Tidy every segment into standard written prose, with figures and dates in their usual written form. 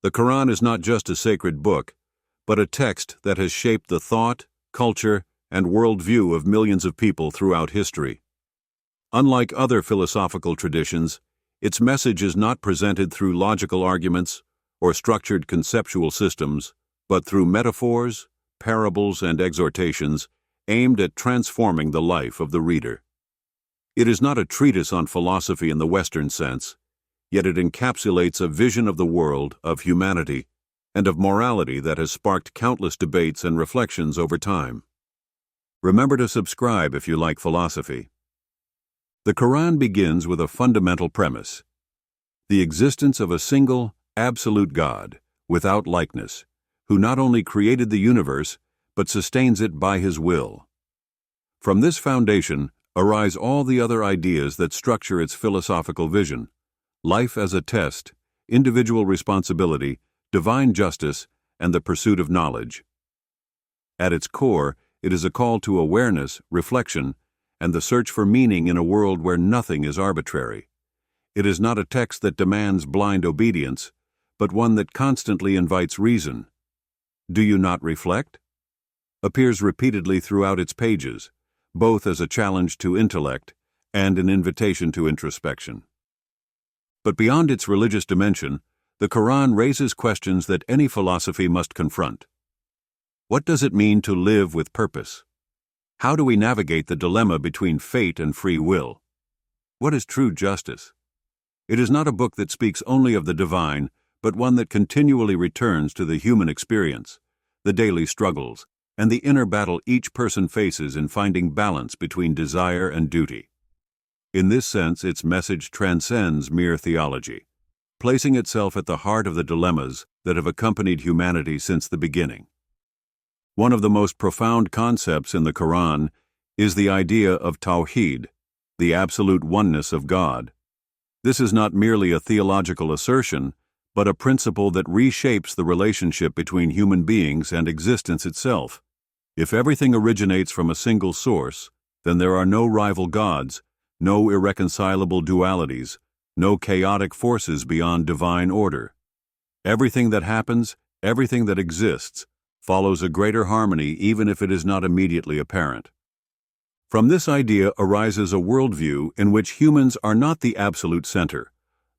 The Koran is not just a sacred book, but a text that has shaped the thought, culture, and worldview of millions of people throughout history. Unlike other philosophical traditions, its message is not presented through logical arguments or structured conceptual systems, but through metaphors, parables, and exhortations aimed at transforming the life of the reader. It is not a treatise on philosophy in the Western sense, yet it encapsulates a vision of the world, of humanity, and of morality that has sparked countless debates and reflections over time. Remember to subscribe if you like philosophy. The Quran begins with a fundamental premise: the existence of a single, absolute God, without likeness, who not only created the universe, but sustains it by His will. From this foundation arise all the other ideas that structure its philosophical vision: life as a test, individual responsibility, divine justice, and the pursuit of knowledge. At its core, it is a call to awareness, reflection, and the search for meaning in a world where nothing is arbitrary. It is not a text that demands blind obedience, but one that constantly invites reason. "Do you not reflect?" appears repeatedly throughout its pages, both as a challenge to intellect and an invitation to introspection. But beyond its religious dimension, the Quran raises questions that any philosophy must confront. What does it mean to live with purpose? How do we navigate the dilemma between fate and free will? What is true justice? It is not a book that speaks only of the divine, but one that continually returns to the human experience, the daily struggles, and the inner battle each person faces in finding balance between desire and duty. In this sense, its message transcends mere theology, placing itself at the heart of the dilemmas that have accompanied humanity since the beginning. One of the most profound concepts in the Quran is the idea of Tawheed, the absolute oneness of God. This is not merely a theological assertion, but a principle that reshapes the relationship between human beings and existence itself. If everything originates from a single source, then there are no rival gods, no irreconcilable dualities, no chaotic forces beyond divine order. Everything that happens, everything that exists, follows a greater harmony even if it is not immediately apparent. From this idea arises a worldview in which humans are not the absolute center,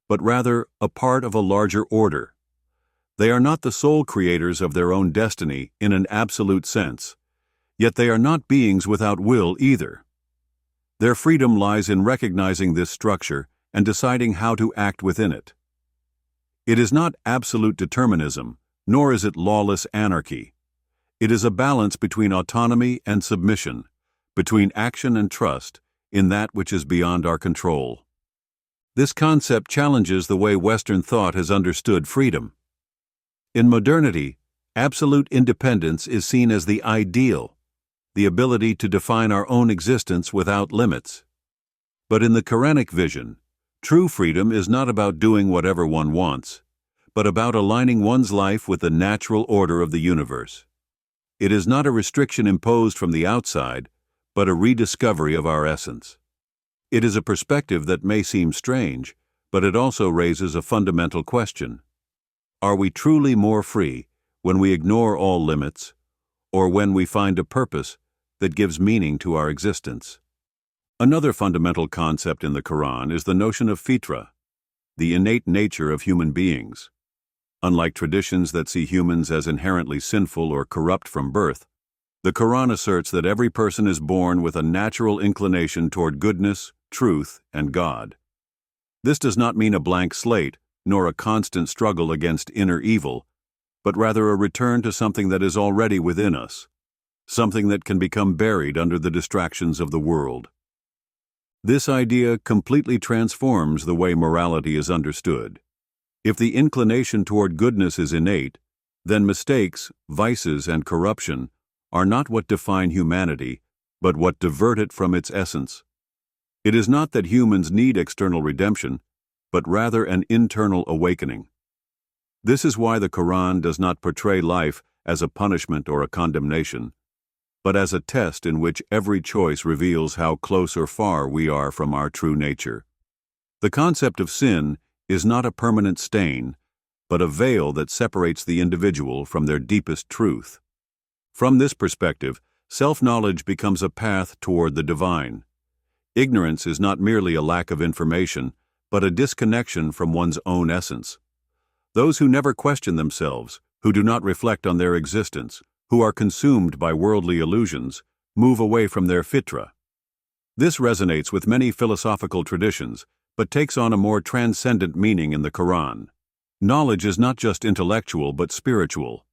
but rather a part of a larger order. They are not the sole creators of their own destiny in an absolute sense, yet they are not beings without will either. Their freedom lies in recognizing this structure and deciding how to act within it. It is not absolute determinism, nor is it lawless anarchy. It is a balance between autonomy and submission, between action and trust in that which is beyond our control. This concept challenges the way Western thought has understood freedom. In modernity, absolute independence is seen as the ideal, the ability to define our own existence without limits. But in the Quranic vision, true freedom is not about doing whatever one wants, but about aligning one's life with the natural order of the universe. It is not a restriction imposed from the outside, but a rediscovery of our essence. It is a perspective that may seem strange, but it also raises a fundamental question. Are we truly more free when we ignore all limits, or when we find a purpose that gives meaning to our existence? Another fundamental concept in the Quran is the notion of fitra, the innate nature of human beings. Unlike traditions that see humans as inherently sinful or corrupt from birth, the Quran asserts that every person is born with a natural inclination toward goodness, truth, and God. This does not mean a blank slate, nor a constant struggle against inner evil, but rather a return to something that is already within us, something that can become buried under the distractions of the world. This idea completely transforms the way morality is understood. If the inclination toward goodness is innate, then mistakes, vices, and corruption are not what define humanity, but what divert it from its essence. It is not that humans need external redemption, but rather an internal awakening. This is why the Quran does not portray life as a punishment or a condemnation, but as a test in which every choice reveals how close or far we are from our true nature. The concept of sin is not a permanent stain, but a veil that separates the individual from their deepest truth. From this perspective, self-knowledge becomes a path toward the divine. Ignorance is not merely a lack of information, but a disconnection from one's own essence. Those who never question themselves, who do not reflect on their existence, who are consumed by worldly illusions, move away from their fitra. This resonates with many philosophical traditions, but takes on a more transcendent meaning in the Koran. Knowledge is not just intellectual but spiritual.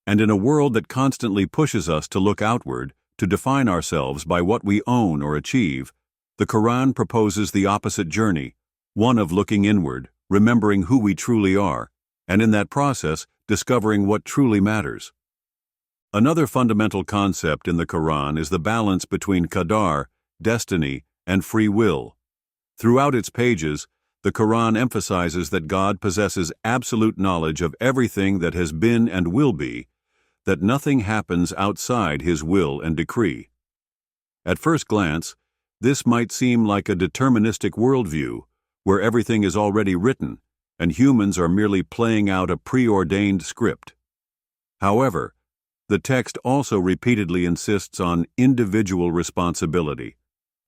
And in a world that constantly pushes us to look outward, to define ourselves by what we own or achieve, the Koran proposes the opposite journey, one of looking inward, remembering who we truly are, and in that process, discovering what truly matters. Another fundamental concept in the Koran is the balance between qadar, destiny, and free will. Throughout its pages, the Koran emphasizes that God possesses absolute knowledge of everything that has been and will be, that nothing happens outside His will and decree. At first glance, this might seem like a deterministic worldview, where everything is already written, and humans are merely playing out a preordained script. However, the text also repeatedly insists on individual responsibility,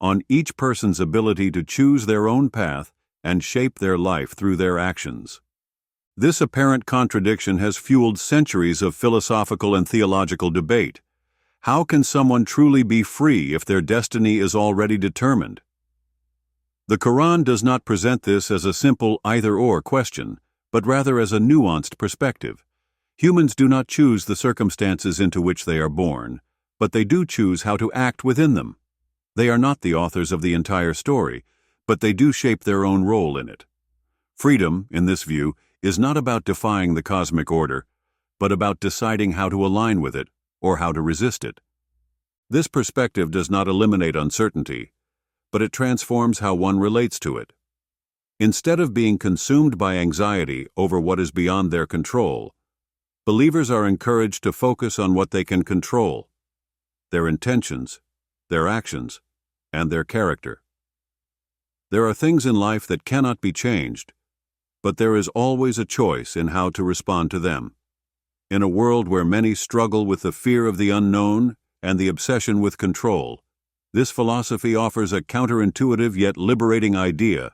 on each person's ability to choose their own path and shape their life through their actions. This apparent contradiction has fueled centuries of philosophical and theological debate. How can someone truly be free if their destiny is already determined? The Quran does not present this as a simple either-or question, but rather as a nuanced perspective. Humans do not choose the circumstances into which they are born, but they do choose how to act within them. They are not the authors of the entire story, but they do shape their own role in it. Freedom, in this view, is not about defying the cosmic order, but about deciding how to align with it or how to resist it. This perspective does not eliminate uncertainty, but it transforms how one relates to it. Instead of being consumed by anxiety over what is beyond their control, believers are encouraged to focus on what they can control: their intentions, their actions, and their character. There are things in life that cannot be changed, but there is always a choice in how to respond to them. In a world where many struggle with the fear of the unknown and the obsession with control, this philosophy offers a counterintuitive yet liberating idea.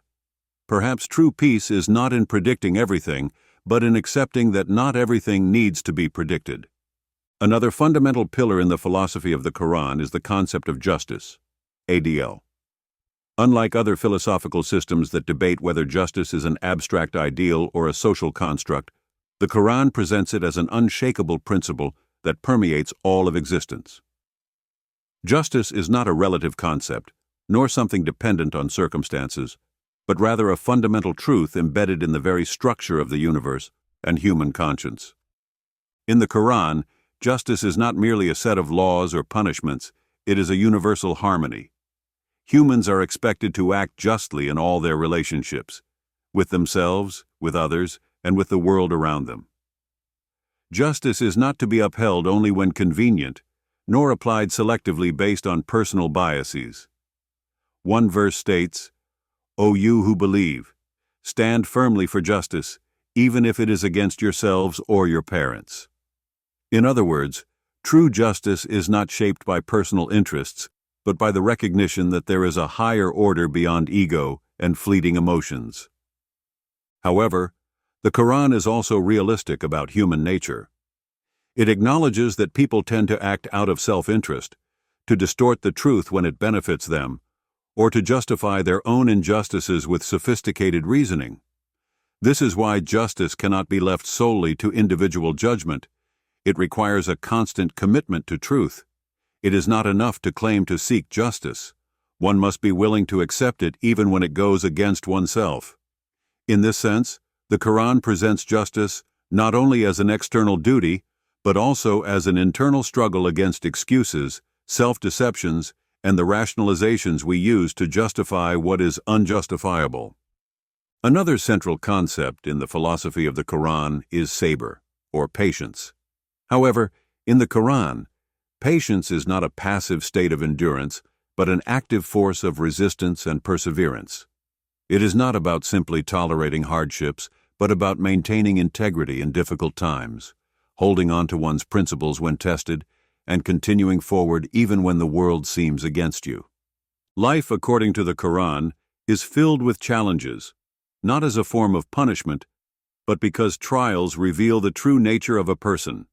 Perhaps true peace is not in predicting everything, but in accepting that not everything needs to be predicted. Another fundamental pillar in the philosophy of the Quran is the concept of justice, ADL. Unlike other philosophical systems that debate whether justice is an abstract ideal or a social construct, the Quran presents it as an unshakable principle that permeates all of existence. Justice is not a relative concept, nor something dependent on circumstances, but rather a fundamental truth embedded in the very structure of the universe and human conscience. In the Quran, justice is not merely a set of laws or punishments, it is a universal harmony. Humans are expected to act justly in all their relationships, with themselves, with others, and with the world around them. Justice is not to be upheld only when convenient, nor applied selectively based on personal biases. One verse states, "O you who believe, stand firmly for justice, even if it is against yourselves or your parents." In other words, true justice is not shaped by personal interests, but by the recognition that there is a higher order beyond ego and fleeting emotions. However, the Quran is also realistic about human nature. It acknowledges that people tend to act out of self-interest, to distort the truth when it benefits them, or to justify their own injustices with sophisticated reasoning. This is why justice cannot be left solely to individual judgment. It requires a constant commitment to truth. It is not enough to claim to seek justice. One must be willing to accept it even when it goes against oneself. In this sense, the Quran presents justice not only as an external duty, but also as an internal struggle against excuses, self-deceptions, and the rationalizations we use to justify what is unjustifiable. Another central concept in the philosophy of the Quran is sabr, or patience. However, in the Quran, patience is not a passive state of endurance, but an active force of resistance and perseverance. It is not about simply tolerating hardships, but about maintaining integrity in difficult times, holding on to one's principles when tested, and continuing forward even when the world seems against you. Life, according to the Koran, is filled with challenges, not as a form of punishment, but because trials reveal the true nature of a person.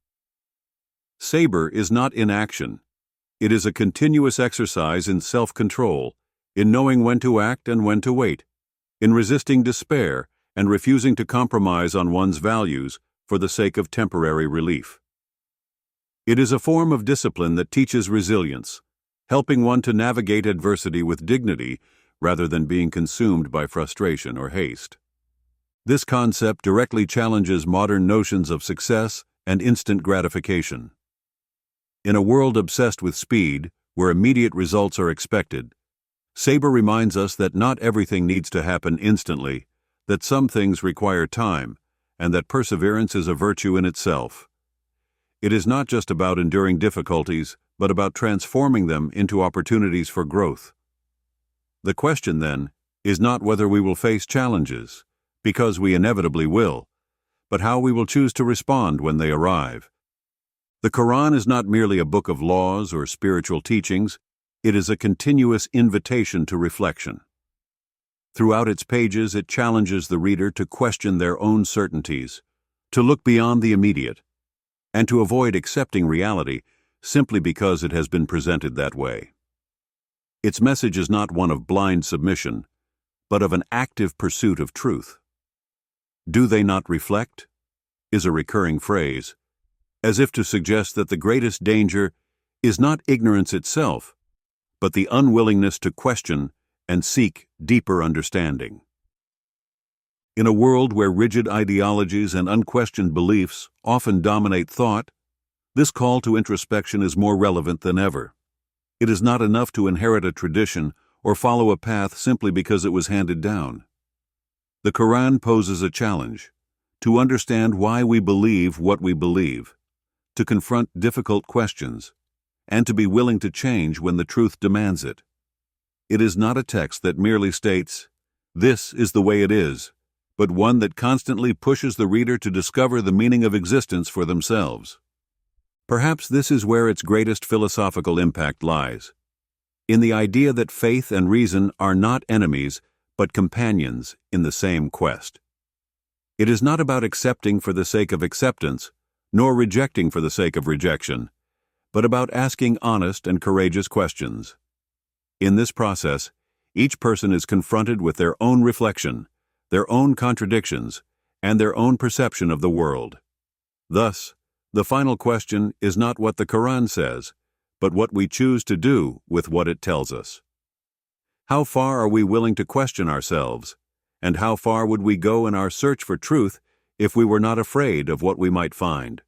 Sabr is not inaction. It is a continuous exercise in self-control, in knowing when to act and when to wait, in resisting despair and refusing to compromise on one's values for the sake of temporary relief. It is a form of discipline that teaches resilience, helping one to navigate adversity with dignity rather than being consumed by frustration or haste. This concept directly challenges modern notions of success and instant gratification. In a world obsessed with speed, where immediate results are expected, Sabr reminds us that not everything needs to happen instantly, that some things require time, and that perseverance is a virtue in itself. It is not just about enduring difficulties, but about transforming them into opportunities for growth. The question, then, is not whether we will face challenges, because we inevitably will, but how we will choose to respond when they arrive. The Quran is not merely a book of laws or spiritual teachings, it is a continuous invitation to reflection. Throughout its pages, it challenges the reader to question their own certainties, to look beyond the immediate, and to avoid accepting reality simply because it has been presented that way. Its message is not one of blind submission, but of an active pursuit of truth. "Do they not reflect?" is a recurring phrase, as if to suggest that the greatest danger is not ignorance itself, but the unwillingness to question and seek deeper understanding. In a world where rigid ideologies and unquestioned beliefs often dominate thought, this call to introspection is more relevant than ever. It is not enough to inherit a tradition or follow a path simply because it was handed down. The Quran poses a challenge: to understand why we believe what we believe, to confront difficult questions, and to be willing to change when the truth demands it. It is not a text that merely states, "This is the way it is," but one that constantly pushes the reader to discover the meaning of existence for themselves. Perhaps this is where its greatest philosophical impact lies, in the idea that faith and reason are not enemies, but companions in the same quest. It is not about accepting for the sake of acceptance, nor rejecting for the sake of rejection, but about asking honest and courageous questions. In this process, each person is confronted with their own reflection, their own contradictions, and their own perception of the world. Thus, the final question is not what the Quran says, but what we choose to do with what it tells us. How far are we willing to question ourselves, and how far would we go in our search for truth if we were not afraid of what we might find?